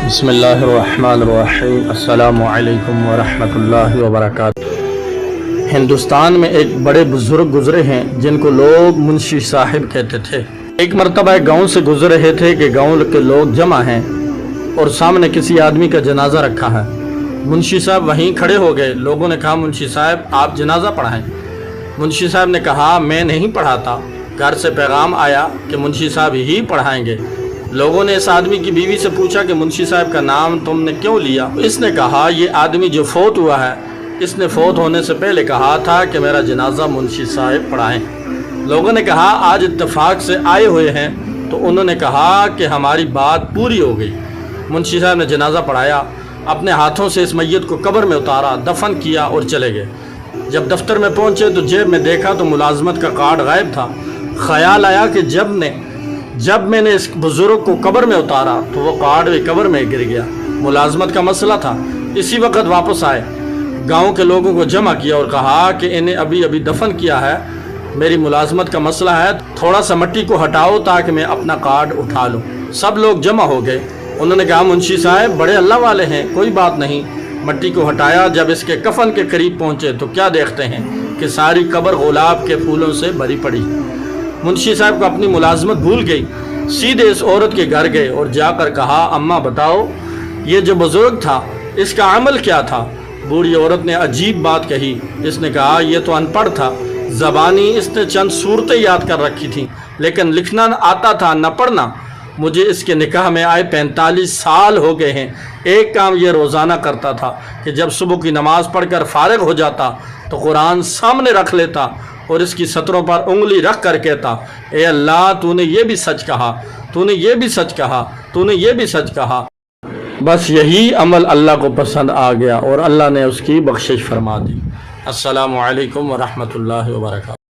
بسم اللہ الرحمن الرحیم۔ السلام علیکم ورحمۃ اللہ وبرکاتہ۔ ہندوستان میں ایک بڑے بزرگ گزرے ہیں جن کو لوگ منشی صاحب کہتے تھے۔ ایک مرتبہ ایک گاؤں سے گزر رہے تھے کہ گاؤں کے لوگ جمع ہیں اور سامنے کسی آدمی کا جنازہ رکھا ہے۔ منشی صاحب وہیں کھڑے ہو گئے۔ لوگوں نے کہا منشی صاحب آپ جنازہ پڑھائیں۔ منشی صاحب نے کہا میں نہیں پڑھاتا، گھر سے پیغام آیا کہ منشی صاحب ہی پڑھائیں گے۔ لوگوں نے اس آدمی کی بیوی سے پوچھا کہ منشی صاحب کا نام تم نے کیوں لیا؟ اس نے کہا یہ آدمی جو فوت ہوا ہے اس نے فوت ہونے سے پہلے کہا تھا کہ میرا جنازہ منشی صاحب پڑھائیں۔ لوگوں نے کہا آج اتفاق سے آئے ہوئے ہیں، تو انہوں نے کہا کہ ہماری بات پوری ہو گئی۔ منشی صاحب نے جنازہ پڑھایا، اپنے ہاتھوں سے اس میت کو قبر میں اتارا، دفن کیا اور چلے گئے۔ جب دفتر میں پہنچے تو جیب میں دیکھا تو ملازمت کا کارڈ غائب تھا۔ خیال آیا کہ جب میں نے اس بزرگ کو قبر میں اتارا تو وہ کارڈ بھی قبر میں گر گیا۔ ملازمت کا مسئلہ تھا۔ اسی وقت واپس آئے، گاؤں کے لوگوں کو جمع کیا اور کہا کہ انہیں ابھی دفن کیا ہے، میری ملازمت کا مسئلہ ہے، تھوڑا سا مٹی کو ہٹاؤ تاکہ میں اپنا کارڈ اٹھا لوں۔ سب لوگ جمع ہو گئے۔ انہوں نے کہا منشی صاحب بڑے اللہ والے ہیں، کوئی بات نہیں۔ مٹی کو ہٹایا، جب اس کے کفن کے قریب پہنچے تو کیا دیکھتے ہیں کہ ساری قبر گلاب کے پھولوں سے بھری پڑی۔ منشی صاحب کو اپنی ملازمت بھول گئی، سیدھے اس عورت کے گھر گئے اور جا کر کہا اماں بتاؤ یہ جو بزرگ تھا اس کا عمل کیا تھا؟ بوڑھی عورت نے عجیب بات کہی۔ اس نے کہا یہ تو ان پڑھ تھا، زبانی اس نے چند صورتیں یاد کر رکھی تھیں لیکن لکھنا آتا تھا نہ پڑھنا۔ مجھے اس کے نکاح میں آئے 45 سال ہو گئے ہیں۔ ایک کام یہ روزانہ کرتا تھا کہ جب صبح کی نماز پڑھ کر فارغ ہو جاتا تو قرآن سامنے رکھ لیتا اور اس کی سطروں پر انگلی رکھ کر کہتا اے اللہ تو نے یہ بھی سچ کہا، تو نے یہ بھی سچ کہا، تو نے یہ بھی سچ کہا۔ بس یہی عمل اللہ کو پسند آ گیا اور اللہ نے اس کی بخشش فرما دی۔ السلام علیکم ورحمۃ اللہ وبرکاتہ۔